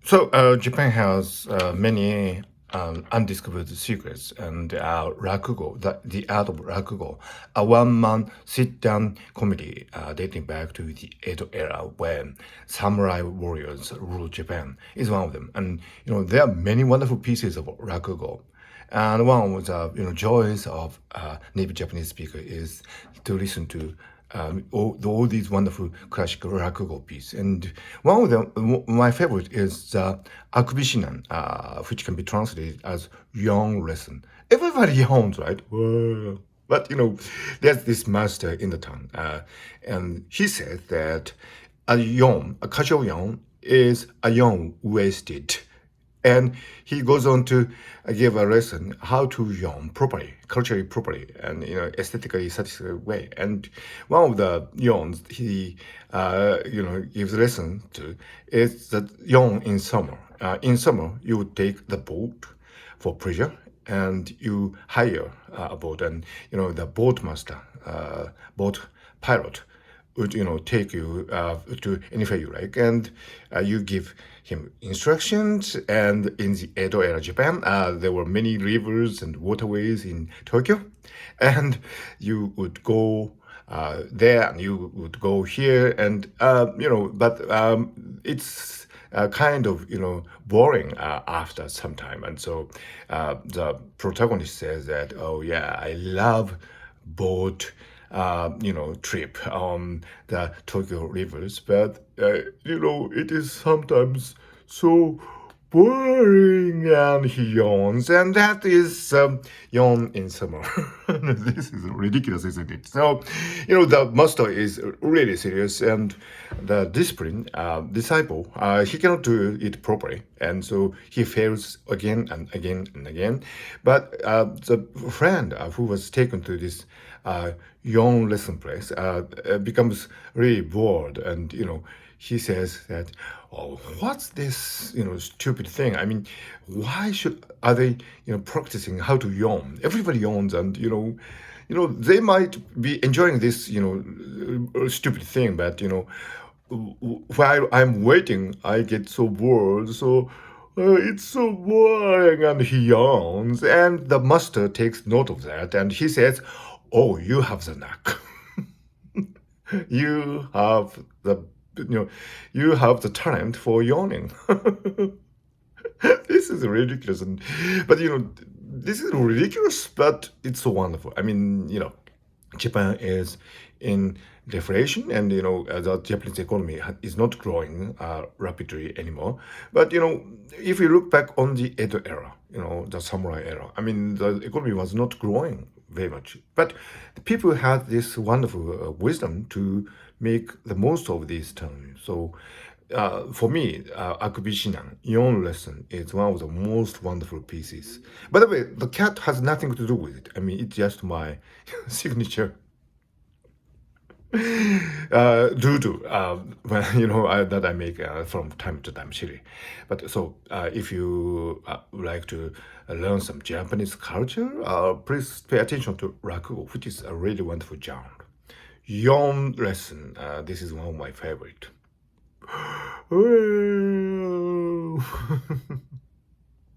Japan has many undiscovered secrets, and Rakugo, the art of Rakugo, a one-man sit-down comedy dating back to the Edo era when samurai warriors ruled Japan, is one of them. And there are many wonderful pieces of Rakugo. And one of the joys of native Japanese speaker is to listen to all these wonderful classical rakugo pieces. And one of them, my favorite, is Akubi Shinan, which can be translated as Yawn Lesson. Everybody yawns, right? Whoa. But there's this master in the town, and he says that a casual yawn, is a yawn wasted. And he goes on to give a lesson how to yawn properly, culturally properly, and aesthetically satisfactory way. And one of the yawns he gives a lesson to is the yawn in summer. In summer, you would take the boat for pleasure, and you hire a boat, and the boat master, boat pilot would take you to anywhere you like, and you give him instructions. And in the Edo era Japan, there were many rivers and waterways in Tokyo, and you would go there, and you would go here, and but it's kind of boring after some time. And so the protagonist says that, oh yeah, I love boat trip on the Tokyo rivers, but it is sometimes so boring, and he yawns, and that is yawn in summer. This is ridiculous, isn't it? So, the master is really serious, and the disciple, he cannot do it properly, and so he fails again and again and again. But the friend who was taken to this Yawn Lesson place becomes really bored, and he says that, oh, what's this stupid thing? I mean, why are they practicing how to yawn? Everybody yawns, and they might be enjoying this stupid thing, but while I'm waiting, I get so bored. So it's so boring, and he yawns, and the master takes note of that, and he says, oh, you have the knack. you have the you have the talent for yawning. This is ridiculous, but this is ridiculous, but it's so wonderful. I mean, Japan is in deflation, and the Japanese economy is not growing rapidly anymore. But if you look back on the Edo era, the samurai era, I mean, the economy was not growing very much, but the people had this wonderful wisdom to make the most of these times. So for me, Akubi Shinan, Yawn Lesson, is one of the most wonderful pieces. By the way, the cat has nothing to do with it. I mean, it's just my signature doo-doo, that I make from time to time, chili. But so, if you would like to learn some Japanese culture, please pay attention to Rakugo, which is a really wonderful genre. Yawn Lesson, this is one of my favorite.